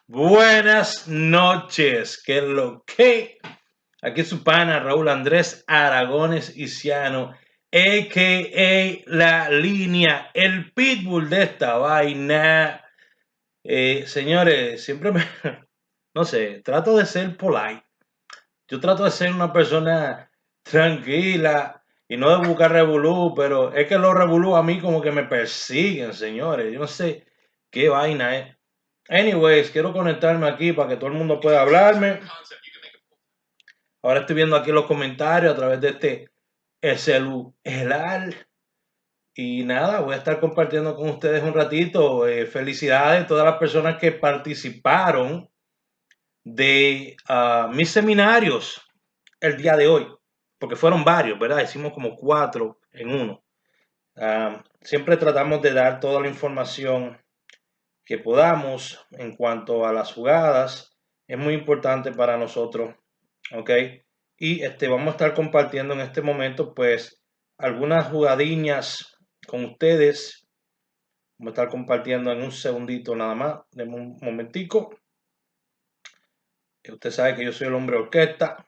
Buenas noches, ¿qué es lo que? Aquí su pana Raúl Andrés Aragones Isiano, a.k.a. La Línea, el pitbull de esta vaina. Señores, siempre no sé, trato de ser polite. Yo trato de ser una persona tranquila y no de buscar revolú, pero es que los revolú a mí como que me persiguen, señores. Yo no sé qué vaina es. Anyways, quiero conectarme aquí para que todo el mundo pueda hablarme. Ahora estoy viendo aquí los comentarios a través de este celular. Y nada, voy a estar compartiendo con ustedes un ratito. Felicidades a todas las personas que participaron de mis seminarios el día de hoy. Porque fueron varios, ¿verdad? Hicimos como 4 en uno. Siempre tratamos de dar toda la información que podamos en cuanto a las jugadas. Es muy importante para nosotros, ¿ok? Y vamos a estar compartiendo en este momento, pues, algunas jugadiñas con ustedes. Vamos a estar compartiendo en un segundito nada más. Denme un momentico. Usted sabe que yo soy el hombre orquesta.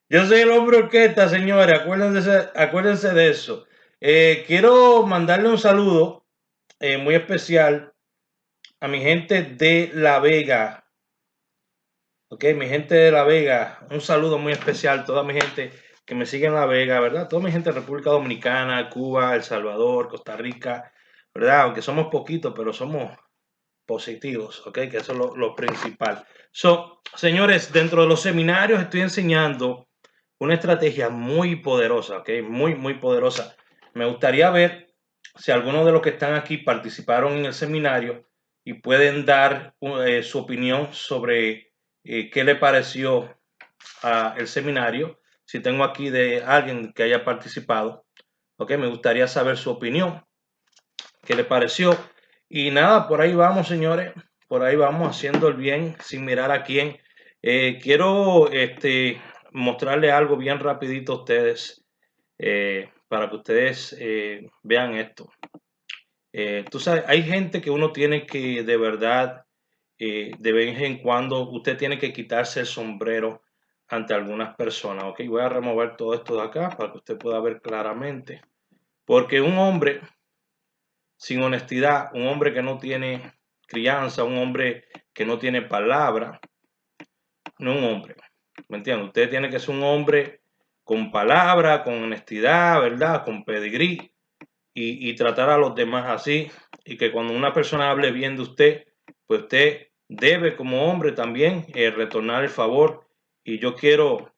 Yo soy el hombre orquesta, señores. Acuérdense de eso. Quiero mandarle un saludo muy especial a mi gente de La Vega. Ok, mi gente de La Vega, un saludo muy especial. Toda mi gente que me sigue en La Vega, ¿verdad? Toda mi gente de República Dominicana, Cuba, El Salvador, Costa Rica, ¿verdad? Aunque somos poquitos, pero somos positivos, ¿ok? Que eso es lo principal. Señores, dentro de los seminarios estoy enseñando una estrategia muy poderosa, ¿ok? Muy, muy poderosa. Me gustaría ver si algunos de los que están aquí participaron en el seminario y pueden dar su opinión sobre qué le pareció el seminario. Si tengo aquí de alguien que haya participado, ¿ok? Me gustaría saber su opinión, qué le pareció. Y nada, por ahí vamos, señores. Por ahí vamos haciendo el bien sin mirar a quién. Quiero mostrarle algo bien rapidito a ustedes para que ustedes vean esto. Tú sabes, hay gente que uno tiene que de verdad, de vez en cuando, usted tiene que quitarse el sombrero ante algunas personas. Ok, voy a remover todo esto de acá para que usted pueda ver claramente. Porque un hombre sin honestidad, un hombre que no tiene crianza, un hombre que no tiene palabra, no es un hombre. ¿Me entiende? Usted tiene que ser un hombre con palabra, con honestidad, ¿verdad? Con pedigrí y tratar a los demás así. Y que cuando una persona hable bien de usted, pues usted debe como hombre también retornar el favor. Y yo quiero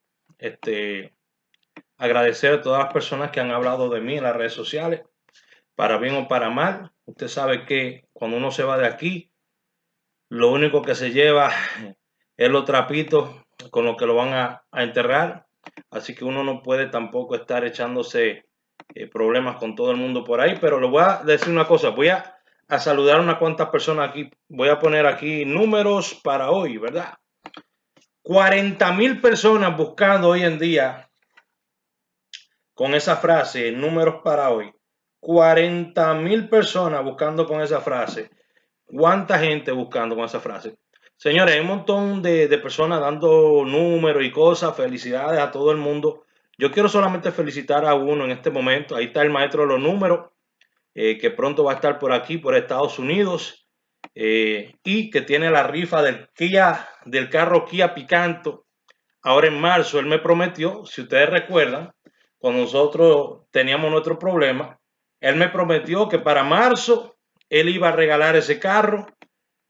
agradecer a todas las personas que han hablado de mí en las redes sociales, para bien o para mal. Usted sabe que cuando uno se va de aquí, lo único que se lleva es los trapitos con los que lo van a enterrar. Así que uno no puede tampoco estar echándose problemas con todo el mundo por ahí. Pero le voy a decir una cosa, voy a saludar a unas cuantas personas aquí. Voy a poner aquí números para hoy, ¿verdad? 40,000 personas buscando hoy en día con esa frase, números para hoy. 40,000 personas buscando con esa frase. ¿Cuánta gente buscando con esa frase? Señores, hay un montón de personas dando números y cosas. Felicidades a todo el mundo. Yo quiero solamente felicitar a uno en este momento. Ahí está el maestro de los números, que pronto va a estar por aquí, por Estados Unidos, y que tiene la rifa del carro Kia Picanto. Ahora en marzo él me prometió, si ustedes recuerdan, cuando nosotros teníamos nuestro problema, él me prometió que para marzo él iba a regalar ese carro,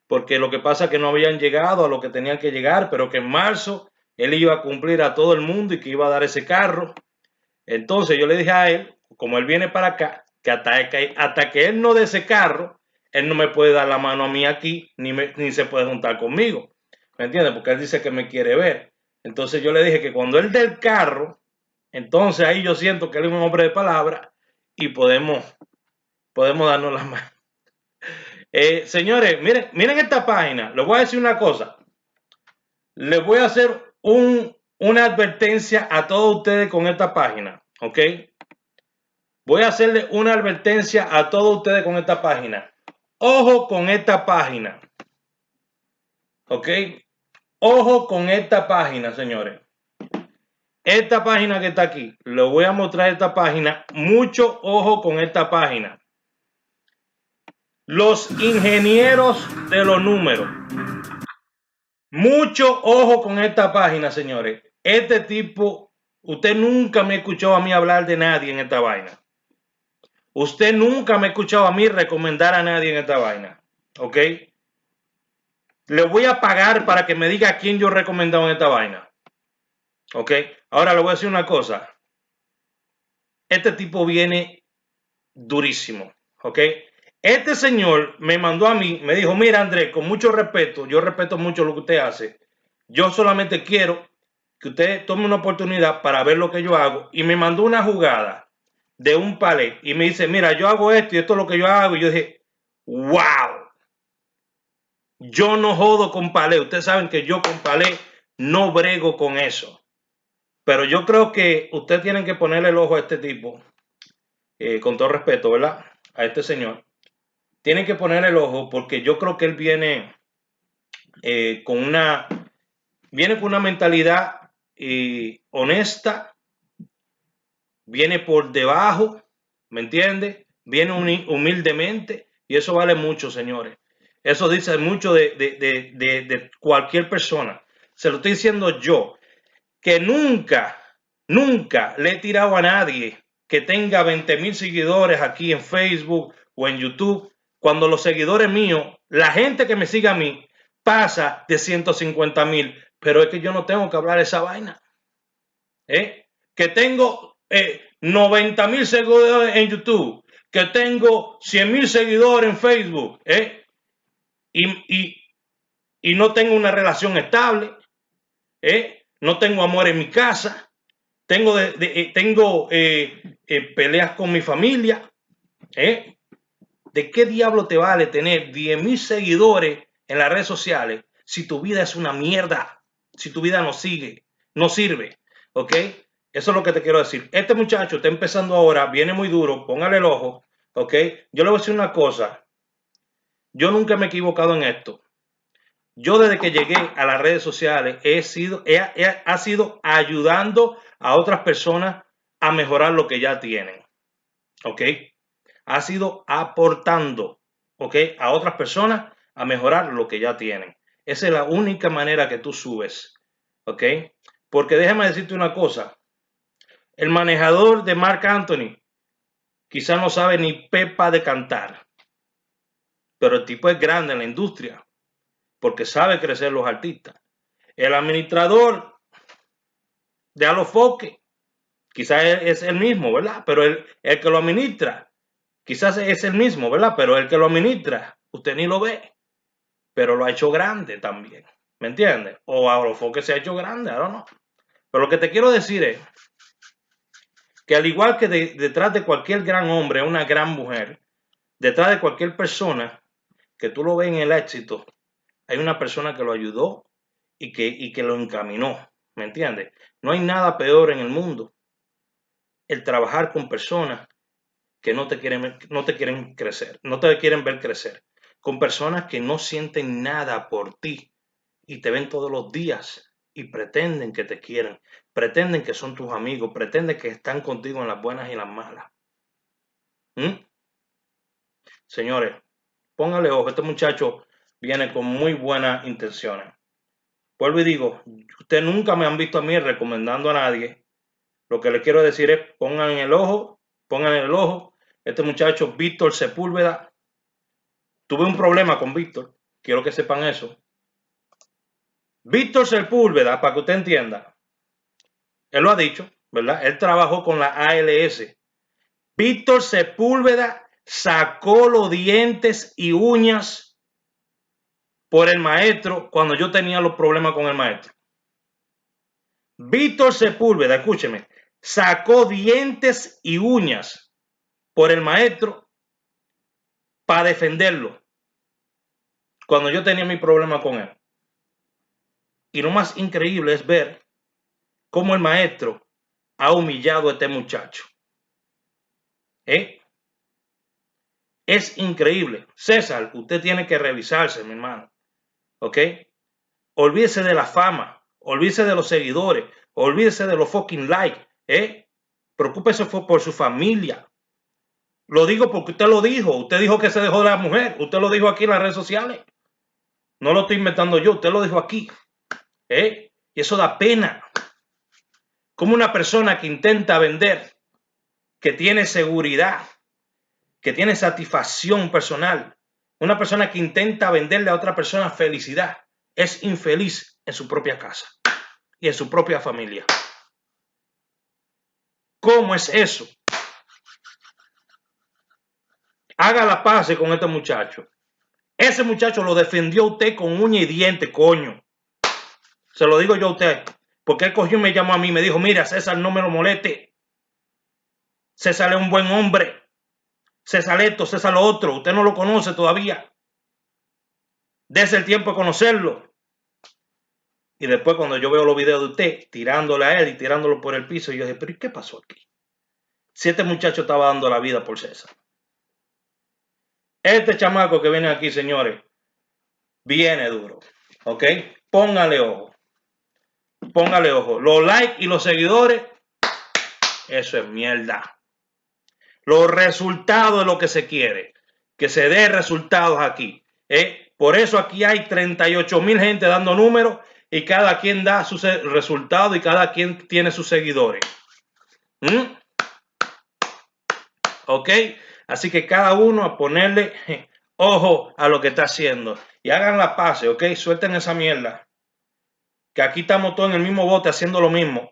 porque lo que pasa es que no habían llegado a lo que tenían que llegar, pero que en marzo él iba a cumplir a todo el mundo y que iba a dar ese carro. Entonces yo le dije a él, como él viene para acá, que hasta que él no dé ese carro, él no me puede dar la mano a mí aquí, ni se puede juntar conmigo. ¿Me entiendes? Porque él dice que me quiere ver. Entonces yo le dije que cuando él dé el carro, entonces ahí yo siento que él es un hombre de palabra y podemos darnos las manos. Señores, miren esta página. Les voy a decir una cosa. Les voy a hacer una advertencia a todos ustedes con esta página. ¿Ok? Voy a hacerle una advertencia a todos ustedes con esta página. Ojo con esta página. ¿Ok? Ojo con esta página, señores. Esta página que está aquí, le voy a mostrar esta página. Mucho ojo con esta página. Los ingenieros de los números. Mucho ojo con esta página, señores. Este tipo, usted nunca me escuchó a mí hablar de nadie en esta vaina. Usted nunca me ha escuchado a mí recomendar a nadie en esta vaina. ¿Ok? Le voy a pagar para que me diga a quién yo he recomendado en esta vaina. ¿Ok? Ahora le voy a decir una cosa. Este tipo viene durísimo. ¿Ok? Este señor me mandó a mí, me dijo, mira Andrés, con mucho respeto, yo respeto mucho lo que usted hace. Yo solamente quiero que usted tome una oportunidad para ver lo que yo hago. Y me mandó una jugada de un palé y me dice, mira, yo hago esto y esto es lo que yo hago. Y yo dije, wow. Yo no jodo con palé. Ustedes saben que yo con palé no brego con eso. Pero yo creo que ustedes tienen que ponerle el ojo a este tipo. Con todo respeto, ¿verdad? A este señor. Tienen que ponerle el ojo porque yo creo que él viene con una mentalidad honesta. Viene por debajo, ¿me entiende? Viene humildemente y eso vale mucho, señores. Eso dice mucho de cualquier persona. Se lo estoy diciendo yo, que nunca le he tirado a nadie que tenga 20,000 seguidores aquí en Facebook o en YouTube, cuando los seguidores míos, la gente que me sigue a mí, pasa de 150,000, pero es que yo no tengo que hablar esa vaina. Que tengo 90,000 seguidores en YouTube, que tengo 100,000 seguidores en Facebook, y no tengo una relación estable, no tengo amor en mi casa, tengo peleas con mi familia. ¿De qué diablo te vale tener 10,000 seguidores en las redes sociales si tu vida es una mierda? Si tu vida no sirve, ¿ok? Eso es lo que te quiero decir. Este muchacho está empezando ahora, viene muy duro, póngale el ojo, ¿ok? Yo le voy a decir una cosa. Yo nunca me he equivocado en esto. Yo desde que llegué a las redes sociales he sido ayudando a otras personas a mejorar lo que ya tienen, ¿ok? Ha sido aportando, ¿ok? A otras personas a mejorar lo que ya tienen. Esa es la única manera que tú subes, ¿ok? Porque déjame decirte una cosa. El manejador de Marc Anthony quizá no sabe ni pepa de cantar, pero el tipo es grande en la industria porque sabe crecer los artistas. El administrador de Alofoque quizás es el mismo, ¿verdad? Pero el que lo administra quizás es el mismo, ¿verdad? Pero el que lo administra, usted ni lo ve, pero lo ha hecho grande también, ¿me entiendes? O Alofoque se ha hecho grande, I don't know. Pero lo que te quiero decir es que al igual que detrás de cualquier gran hombre, una gran mujer, detrás de cualquier persona que tú lo ves en el éxito, hay una persona que lo ayudó y que lo encaminó, ¿me entiendes? No hay nada peor en el mundo el trabajar con personas que no te quieren crecer, no te quieren ver crecer, con personas que no sienten nada por ti y te ven todos los días y pretenden que te quieren, pretenden que son tus amigos, pretenden que están contigo en las buenas y las malas. Señores, póngale ojo, este muchacho viene con muy buenas intenciones. Vuelvo y digo, ustedes nunca me han visto a mí recomendando a nadie. Lo que les quiero decir es, pongan en el ojo, este muchacho Víctor Sepúlveda. Tuve un problema con Víctor, quiero que sepan eso. Víctor Sepúlveda, para que usted entienda, él lo ha dicho, ¿verdad? Él trabajó con la ALS. Víctor Sepúlveda sacó los dientes y uñas por el maestro cuando yo tenía los problemas con el maestro. Víctor Sepúlveda, escúcheme, sacó dientes y uñas por el maestro para defenderlo cuando yo tenía mi problema con él. Y lo más increíble es ver cómo el maestro ha humillado a este muchacho. Es increíble. César, usted tiene que revisarse, mi hermano. ¿Ok? Olvídese de la fama, olvídese de los seguidores, olvídese de los fucking likes, Preocúpese por su familia. Lo digo porque usted dijo que se dejó de la mujer, usted lo dijo aquí en las redes sociales. No lo estoy inventando yo, usted lo dijo aquí, Y eso da pena. Como una persona que intenta vender, que tiene seguridad, que tiene satisfacción personal, una persona que intenta venderle a otra persona felicidad, es infeliz en su propia casa y en su propia familia. ¿Cómo es eso? Haga la paz con este muchacho. Ese muchacho lo defendió a usted con uña y diente, coño. Se lo digo yo a usted. Porque él cogió y me llamó a mí y me dijo, mira, César, no me lo moleste. César es un buen hombre. César esto, César lo otro. Usted no lo conoce todavía. Dese el tiempo de conocerlo. Y después cuando yo veo los videos de usted tirándole a él y tirándolo por el piso, yo dije, pero ¿y qué pasó aquí? Si este muchacho estaba dando la vida por César. Este chamaco que viene aquí, señores, viene duro. ¿Ok? Póngale ojo. Póngale ojo. Los likes y los seguidores, eso es mierda. Los resultados es lo que se quiere. Que se dé resultados aquí. Por eso aquí hay 38,000 gente dando números y cada quien da sus resultados y cada quien tiene sus seguidores. ¿Ok? Así que cada uno a ponerle ojo a lo que está haciendo. Y hagan la paz, ¿ok? Suelten esa mierda. Que aquí estamos todos en el mismo bote haciendo lo mismo.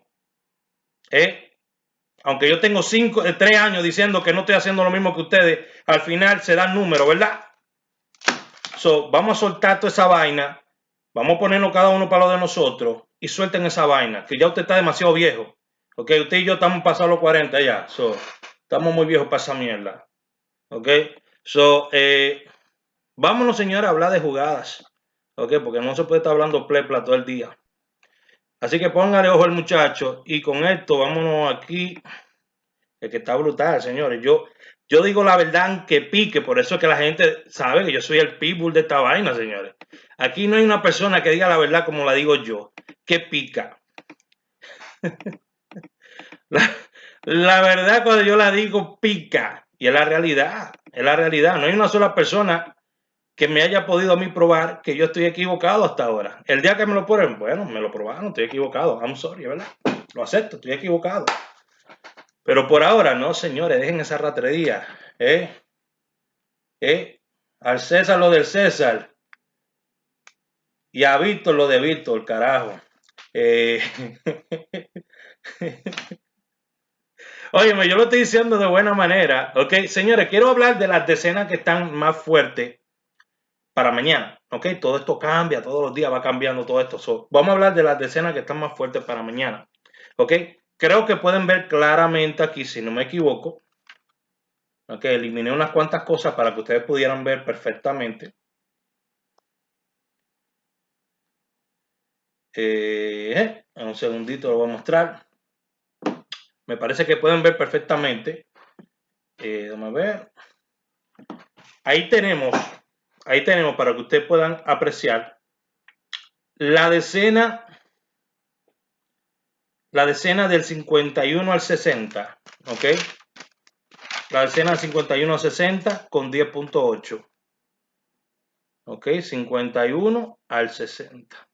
Aunque yo tengo 3 años diciendo que no estoy haciendo lo mismo que ustedes, al final se dan números, ¿verdad? Vamos a soltar toda esa vaina, vamos a ponernos cada uno para lo de nosotros y suelten esa vaina, que ya usted está demasiado viejo. Ok, usted y yo estamos pasados los 40 ya, estamos muy viejos para esa mierda. Ok, vámonos, señora, a hablar de jugadas. Ok, porque no se puede estar hablando plepla todo el día. Así que póngale ojo al muchacho y con esto vámonos aquí. El que está brutal, señores. Yo digo la verdad que pique, por eso es que la gente sabe que yo soy el pitbull de esta vaina, señores. Aquí no hay una persona que diga la verdad como la digo yo, que pica. la verdad cuando yo la digo pica, y es la realidad, No hay una sola persona que me haya podido a mí probar que yo estoy equivocado hasta ahora. El día que me lo prueben, bueno, me lo probaron, estoy equivocado. I'm sorry, ¿verdad? Lo acepto, estoy equivocado. Pero por ahora, no, señores, dejen esa ratrería. Al César lo del César. Y a Víctor lo de Víctor, carajo. Óyeme, yo lo estoy diciendo de buena manera. Ok, señores, quiero hablar de las decenas que están más fuertes para mañana. Ok, todo esto cambia, todos los días va cambiando todo esto. Vamos a hablar de las decenas que están más fuertes para mañana. Ok, creo que pueden ver claramente aquí, si no me equivoco. Ok, eliminé unas cuantas cosas para que ustedes pudieran ver perfectamente. En un segundito lo voy a mostrar. Me parece que pueden ver perfectamente. Déjame ver. Ahí tenemos para que ustedes puedan apreciar la decena del 51 al 60. ¿Ok? La decena del 51 al 60 con 10.8. ¿Ok? 51 al 60.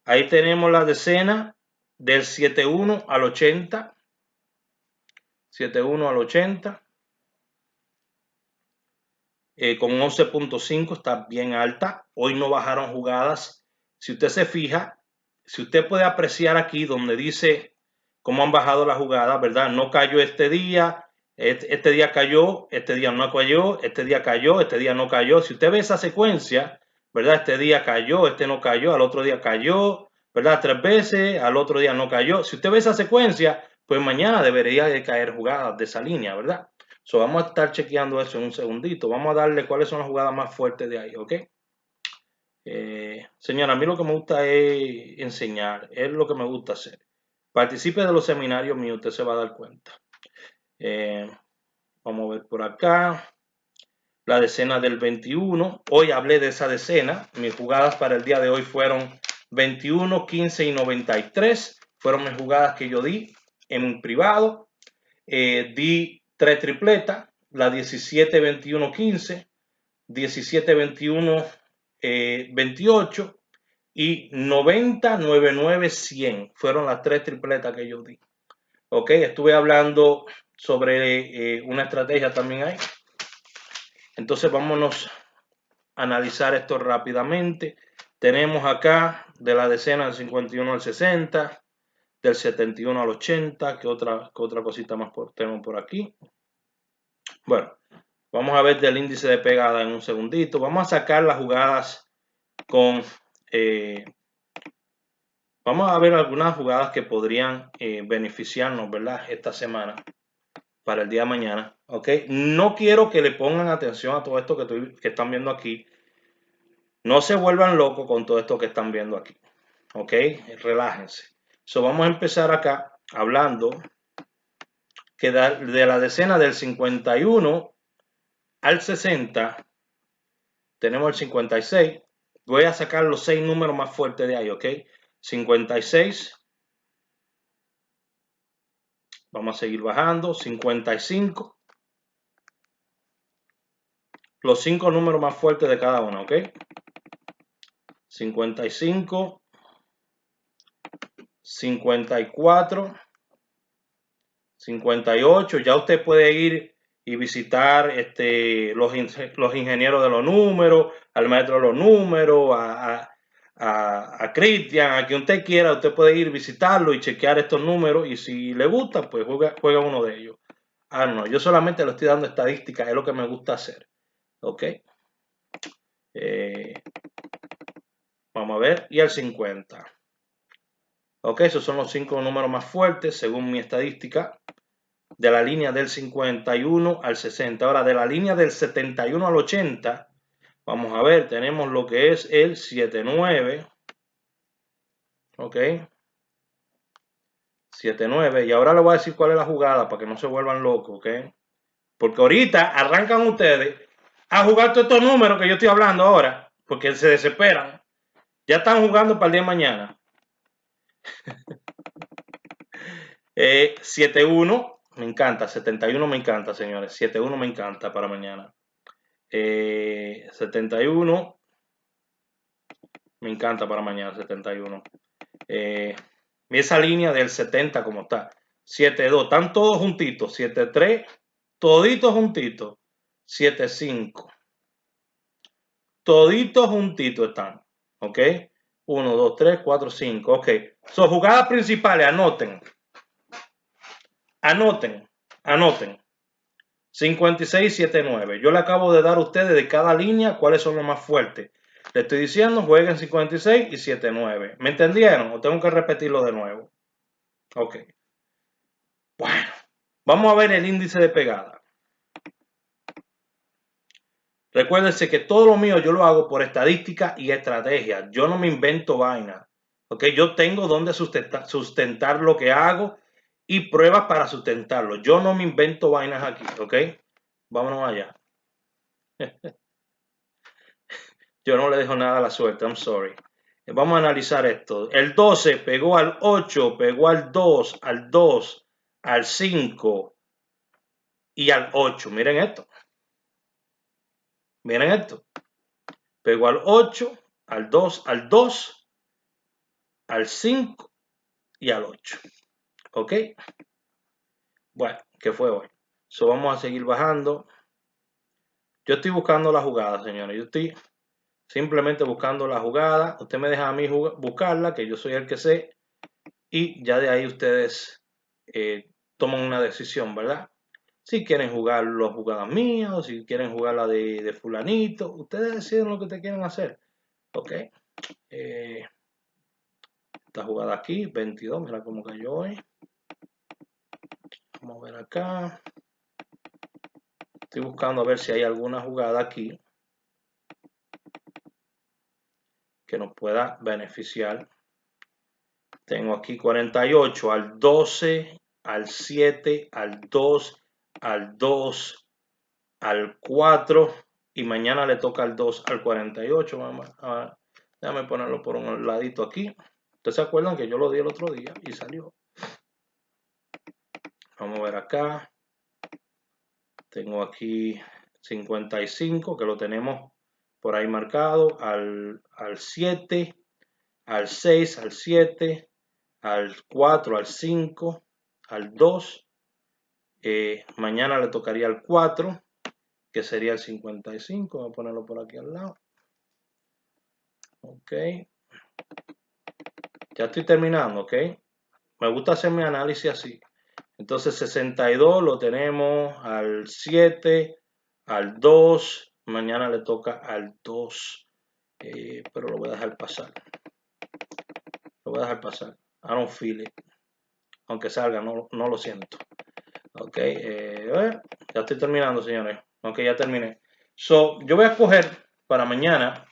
Ahí tenemos la decena del 71 al 80. 71 al 80. Con 11.5 está bien alta. Hoy no bajaron jugadas. Si usted se fija, si usted puede apreciar aquí donde dice cómo han bajado las jugadas, ¿verdad? No cayó este día, este día cayó, este día no cayó, este día cayó, este día no cayó. Si usted ve esa secuencia, ¿verdad? Este día cayó, este no cayó, al otro día cayó, ¿verdad? 3 veces, al otro día no cayó. Si usted ve esa secuencia, pues mañana debería de caer jugadas de esa línea, ¿verdad? Vamos a estar chequeando eso en un segundito. Vamos a darle cuáles son las jugadas más fuertes de ahí, ¿ok? Señora, a mí lo que me gusta es enseñar, es lo que me gusta hacer. Participe de los seminarios míos, usted se va a dar cuenta. Vamos a ver por acá. La decena del 21. Hoy hablé de esa decena. Mis jugadas para el día de hoy fueron 21, 15 y 93. Fueron mis jugadas que yo di en privado. Di 3 tripletas. La 17, 21, 15. 17, 21, 28 y 90, 99, 100. Fueron las 3 tripletas que yo di. Ok, estuve hablando sobre una estrategia también ahí. Entonces vámonos a analizar esto rápidamente. Tenemos acá de la decena del 51 al 60, del 71 al 80, ¿qué otra cosita más tenemos por aquí? Bueno, vamos a ver del índice de pegada en un segundito. Vamos a sacar las jugadas con... vamos a ver algunas jugadas que podrían beneficiarnos, ¿verdad? Esta semana para el día de mañana, ¿ok? No quiero que le pongan atención a todo esto que están viendo aquí. No se vuelvan locos con todo esto que están viendo aquí, ¿ok? Relájense. So, vamos a empezar acá hablando que de la decena del 51 al 60 tenemos el 56. Voy a sacar los 6 números más fuertes de ahí, ¿ok? 56. Vamos a seguir bajando. 55. Los 5 números más fuertes de cada uno, ¿ok? 55. 54. 58. Ya usted puede ir y visitar los ingenieros de los números, al maestro de los números, a Cristian, a quien usted quiera. Usted puede ir visitarlo y chequear estos números, y si le gusta, pues juega uno de ellos. Ah, no, yo solamente le estoy dando estadísticas, es lo que me gusta hacer. Ok. Vamos a ver, y el 50. Ok, esos son los 5 números más fuertes según mi estadística. De la línea del 51 al 60. Ahora, de la línea del 71 al 80, vamos a ver, tenemos lo que es el 79. Ok. 79. Y ahora les voy a decir cuál es la jugada para que no se vuelvan locos, ok. Porque ahorita arrancan ustedes a jugar todos estos números que yo estoy hablando ahora, porque se desesperan. Ya están jugando para el día de mañana. 7-1. Me encanta, 71 me encanta, señores. 7-1 me encanta para mañana. 71 me encanta para mañana, 71. Esa línea del 70 como está. 7-2, están todos juntitos. 7-3, toditos juntitos. 7-5. Toditos juntitos están. ¿Ok? 1, 2, 3, 4, 5. Ok. Son jugadas principales, anoten. Anoten. Anoten. 56, 7, 9. Yo le acabo de dar a ustedes de cada línea cuáles son los más fuertes. Le estoy diciendo, jueguen 56 y 7, 9. ¿Me entendieron? ¿O tengo que repetirlo de nuevo? Ok. Bueno, vamos a ver el índice de pegada. Recuérdense que todo lo mío yo lo hago por estadística y estrategia. Yo no me invento vaina. Ok, yo tengo donde sustentar lo que hago y pruebas para sustentarlo. Yo no me invento vainas aquí. Ok, vámonos allá. Yo no le dejo nada a la suerte, I'm sorry. Vamos a analizar esto. El 12 pegó al 8, pegó al 2, al 2, al 5 y al 8. Miren esto. Miren esto. Pegó al 8, al 2, al 2, al 5 y al 8. ¿Ok? Bueno, ¿qué fue hoy? So, vamos a seguir bajando. Yo estoy buscando la jugada, señores. Yo estoy simplemente buscando la jugada. Usted me deja a mí buscarla, que yo soy el que sé. Y ya de ahí ustedes toman una decisión, ¿verdad? Si quieren jugar las jugadas mías o si quieren jugar la de fulanito, ustedes deciden lo que te quieren hacer. Ok. Esta jugada aquí, 22, mira cómo cayó hoy. Vamos a ver acá. Estoy buscando a ver si hay alguna jugada aquí que nos pueda beneficiar. Tengo aquí 48 al 12, al 7, al 2, al 2, al 4 y mañana le toca al 2 al 48. Déjame ponerlo por un ladito aquí. Ustedes se acuerdan que yo lo di el otro día y salió. Vamos a ver acá. Tengo aquí 55 que lo tenemos por ahí marcado, al 7, al 6, al 7, al 4, al 5, al 2. Mañana le tocaría al 4, que sería el 55. Voy a ponerlo por aquí al lado. Ok. Ya estoy terminando, ok. Me gusta hacer mi análisis así. Entonces 62 lo tenemos al 7, al 2. Mañana le toca al 2. Pero lo voy a dejar pasar. Lo voy a dejar pasar. I don't feel it. Aunque salga, no lo siento. Ok. Ya estoy terminando, señores. Ok, ya terminé. So, yo voy a escoger para mañana.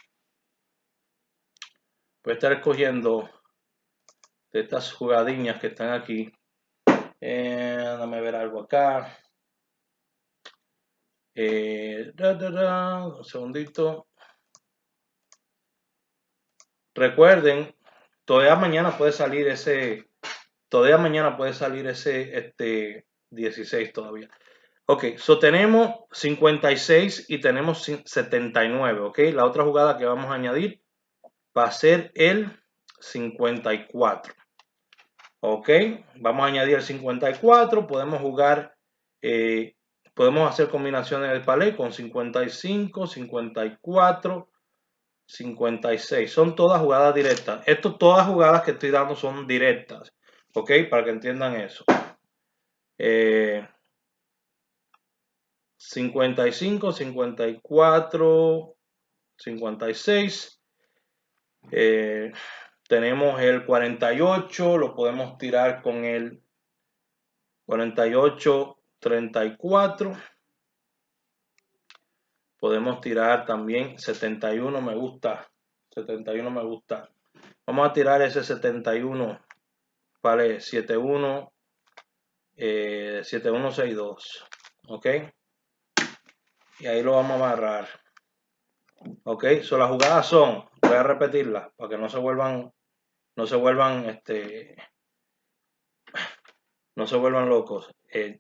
Voy a estar escogiendo de estas jugadillas que están aquí. Déjame ver algo acá. Un segundito. Recuerden, todavía mañana puede salir ese 16 todavía. Ok, so tenemos 56 y tenemos 79, ok. La otra jugada que vamos a añadir va a ser el 54. Ok, vamos a añadir el 54, podemos jugar, podemos hacer combinaciones del palé con 55, 54, 56. Son todas jugadas directas. Todas jugadas que estoy dando son directas. Ok, para que entiendan eso. 55, 54, 56. Tenemos el 48, lo podemos tirar con el 48, 34. Podemos tirar también 71, me gusta. 71 me gusta. Vamos a tirar ese 71. Vale, 71, 7162. Ok. Y ahí lo vamos a amarrar. Ok. So las jugadas son, voy a repetirlas para que no se vuelvan locos.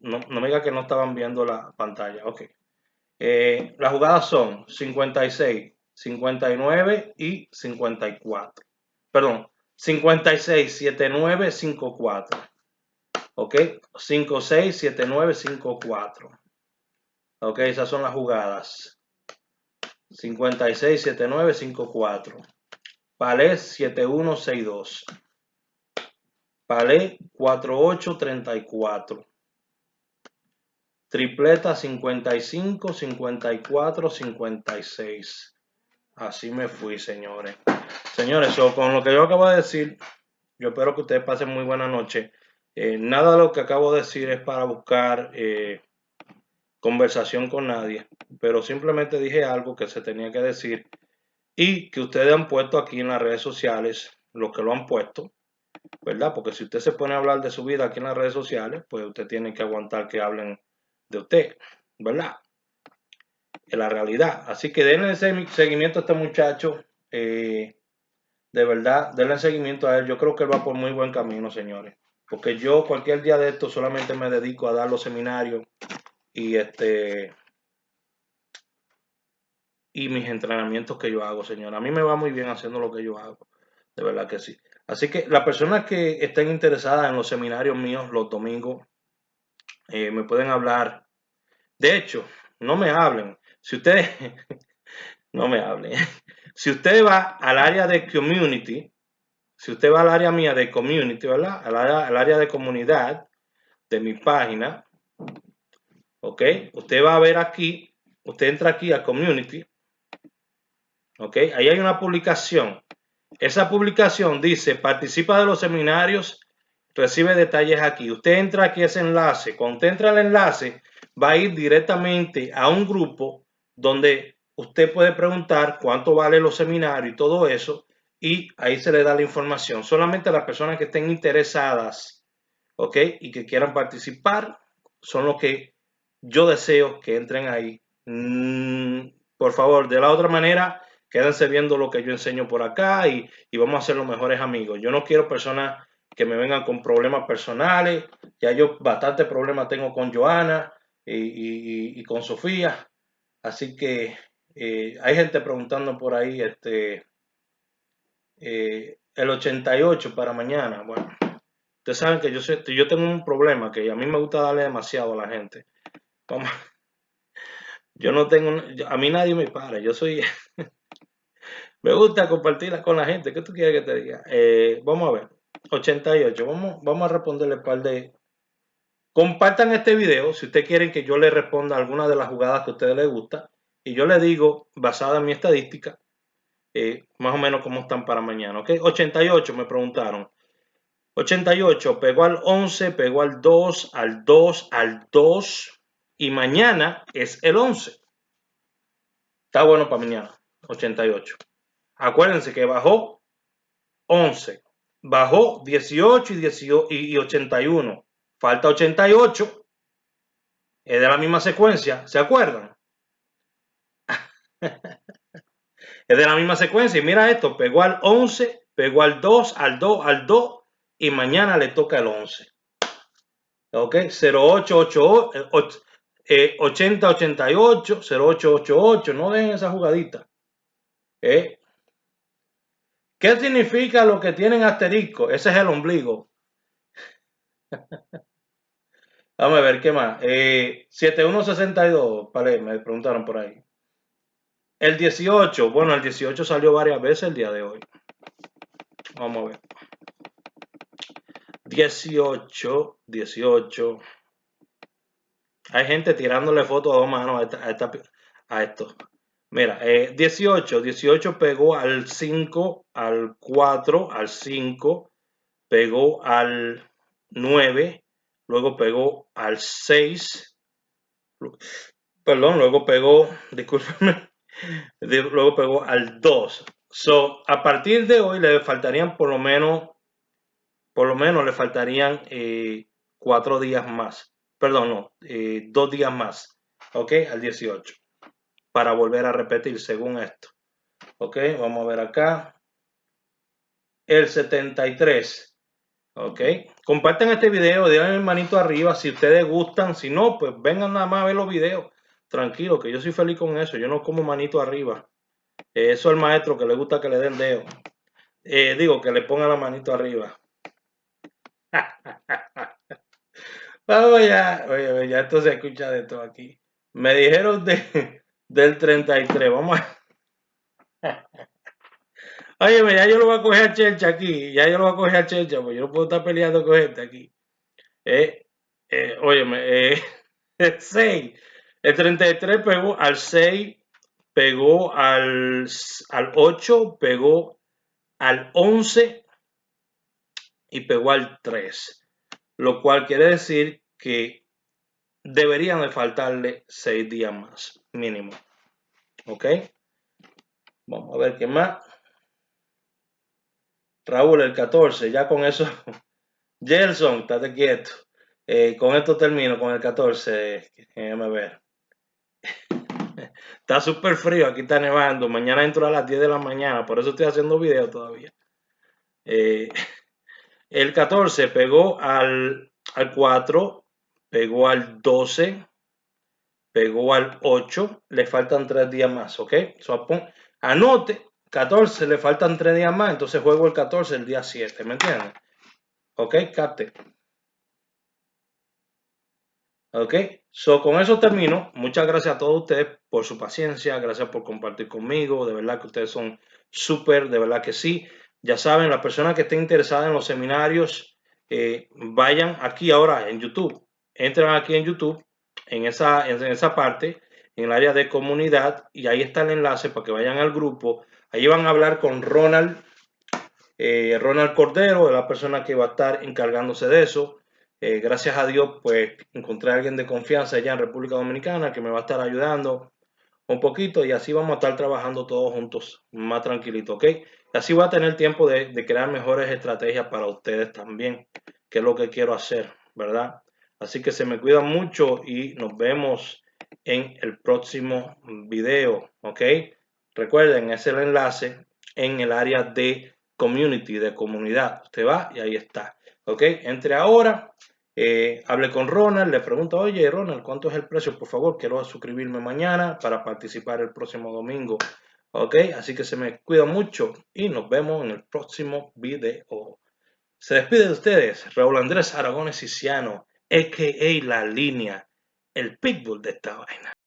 No me diga que no estaban viendo la pantalla. Ok. Las jugadas son 56, 59 y 54. Perdón, 56, 79, 54. Ok, 56, 79, 54. Ok, esas son las jugadas. 56, 79, 54. Palé 7162. Palé 4834. Tripleta 55, 54, 56. Así me fui, señores. Señores, con lo que yo acabo de decir, yo espero que ustedes pasen muy buena noche. Nada de lo que acabo de decir es para buscar conversación con nadie, pero simplemente dije algo que se tenía que decir y que ustedes han puesto aquí en las redes sociales, los que lo han puesto, ¿verdad? Porque si usted se pone a hablar de su vida aquí en las redes sociales, pues usted tiene que aguantar que hablen de usted, ¿verdad? En la realidad. Así que denle seguimiento a este muchacho. De verdad, denle seguimiento a él. Yo creo que él va por muy buen camino, señores. Porque yo cualquier día de esto solamente me dedico a dar los seminarios y y mis entrenamientos que yo hago, señor. A mí me va muy bien haciendo lo que yo hago. De verdad que sí. Así que las personas que estén interesadas en los seminarios míos los domingos, me pueden hablar. De hecho, no me hablen. Si ustedes, no me hablen. Si usted va al área de community, si usted va al área mía de community, ¿verdad? Al área de comunidad de mi página, ¿ok? Usted va a ver aquí, usted entra aquí a community, ¿ok? Ahí hay una publicación. Esa publicación dice, participa de los seminarios, recibe detalles aquí. Usted entra aquí a ese enlace. Cuando usted entra al enlace, va a ir directamente a un grupo donde usted puede preguntar cuánto vale los seminarios y todo eso. Y ahí se le da la información. Solamente las personas que estén interesadas, ¿ok? Y que quieran participar son los que yo deseo que entren ahí. Por favor, de la otra manera, quédense viendo lo que yo enseño por acá y vamos a ser los mejores amigos. Yo no quiero personas que me vengan con problemas personales. Ya yo bastante problemas tengo con Joana y con Sofía. Así que hay gente preguntando por ahí, el 88 para mañana. Bueno, ustedes saben que yo tengo un problema, que a mí me gusta darle demasiado a la gente. Vamos, yo no tengo, a mí nadie me para, yo soy, me gusta compartirla con la gente. ¿Qué tú quieres que te diga? Vamos a ver, 88, vamos a responderle un par de... Compartan este video si ustedes quieren que yo les responda alguna de las jugadas que a ustedes les gusta y yo les digo, basada en mi estadística, más o menos cómo están para mañana, ¿ok? 88 me preguntaron. 88 pegó al 11, pegó al 2, al 2, al 2 y mañana es el 11. Está bueno para mañana, 88. Acuérdense que bajó 11, bajó 18 y 81. Falta 88. Es de la misma secuencia, ¿se acuerdan? Es de la misma secuencia. Y mira esto, pegó al 11, pegó al 2, al 2, al 2 y mañana le toca el 11. ¿Ok? 0888, 8088, 0888, no dejen esa jugadita. ¿Eh? ¿Qué significa lo que tienen asterisco? Ese es el ombligo. Vamos a ver, ¿qué más? 7162, vale, me preguntaron por ahí. El 18, bueno, el 18 salió varias veces el día de hoy. Vamos a ver. 18, 18. Hay gente tirándole fotos a dos manos a esto. Mira, 18, 18 pegó al 5, al 4, al 5, pegó al 9, luego pegó al 6, perdón, luego pegó, discúlpeme, luego pegó al 2. So, a partir de hoy le faltarían por lo menos le faltarían 4 días más. Perdón, no, 2 días más, ¿ok? Al 18, para volver a repetir según esto. Ok, vamos a ver acá. El 73. Ok, compartan este video, denle el manito arriba si ustedes gustan. Si no, pues vengan nada más a ver los videos. Tranquilo, que yo soy feliz con eso. Yo no como manito arriba. Eso al maestro que le gusta que le den dedo. Digo, que le pongan la manito arriba. Vamos ya, oye, ya esto se escucha de todo aquí. Me dijeron del 33. Vamos a... Oye, ya yo lo voy a coger a Chelcha aquí. Ya yo lo voy a coger a Chelcha, pues yo no puedo estar peleando con gente aquí. Óyeme, el 6. El 33 pegó al 6, pegó al 8, pegó al 11 y pegó al 3. Lo cual quiere decir que deberían de faltarle 6 días más, mínimo. ¿Ok? Vamos a ver qué más. Raúl, el 14, ya con eso. Gelson, estate quieto. Con esto termino, con el 14. Déjame ver. Está súper frío, aquí está nevando. Mañana entro a las 10 de la mañana, por eso estoy haciendo video todavía. El 14 pegó al 4, pegó al 12, pegó al 8, le faltan 3 días más, ¿ok? Anote, 14, le faltan 3 días más, entonces juego el 14 el día 7, ¿me entienden? ¿Ok? Capte. ¿Ok? So, con eso termino. Muchas gracias a todos ustedes por su paciencia, gracias por compartir conmigo, de verdad que ustedes son súper, de verdad que sí. Ya saben, las personas que estén interesadas en los seminarios, vayan aquí ahora en YouTube, entren aquí en YouTube, en esa parte, en el área de comunidad, y ahí está el enlace para que vayan al grupo. Ahí van a hablar con Ronald Cordero, de la persona que va a estar encargándose de eso. Gracias a Dios, pues encontré a alguien de confianza allá en República Dominicana que me va a estar ayudando un poquito y así vamos a estar trabajando todos juntos más tranquilito, ¿ok? Y así voy a tener tiempo de crear mejores estrategias para ustedes también, que es lo que quiero hacer, ¿verdad? Así que se me cuidan mucho y nos vemos en el próximo video, ¿ok? Recuerden, es el enlace en el área de community, de comunidad. Usted va y ahí está, ¿ok? Entre ahora, hable con Ronald, le pregunto, oye Ronald, ¿cuánto es el precio? Por favor, quiero suscribirme mañana para participar el próximo domingo, ¿ok? Así que se me cuida mucho y nos vemos en el próximo video. Se despide de ustedes Raúl Andrés Aragones Siciano, a.k.a. La Línea, el pitbull de esta vaina.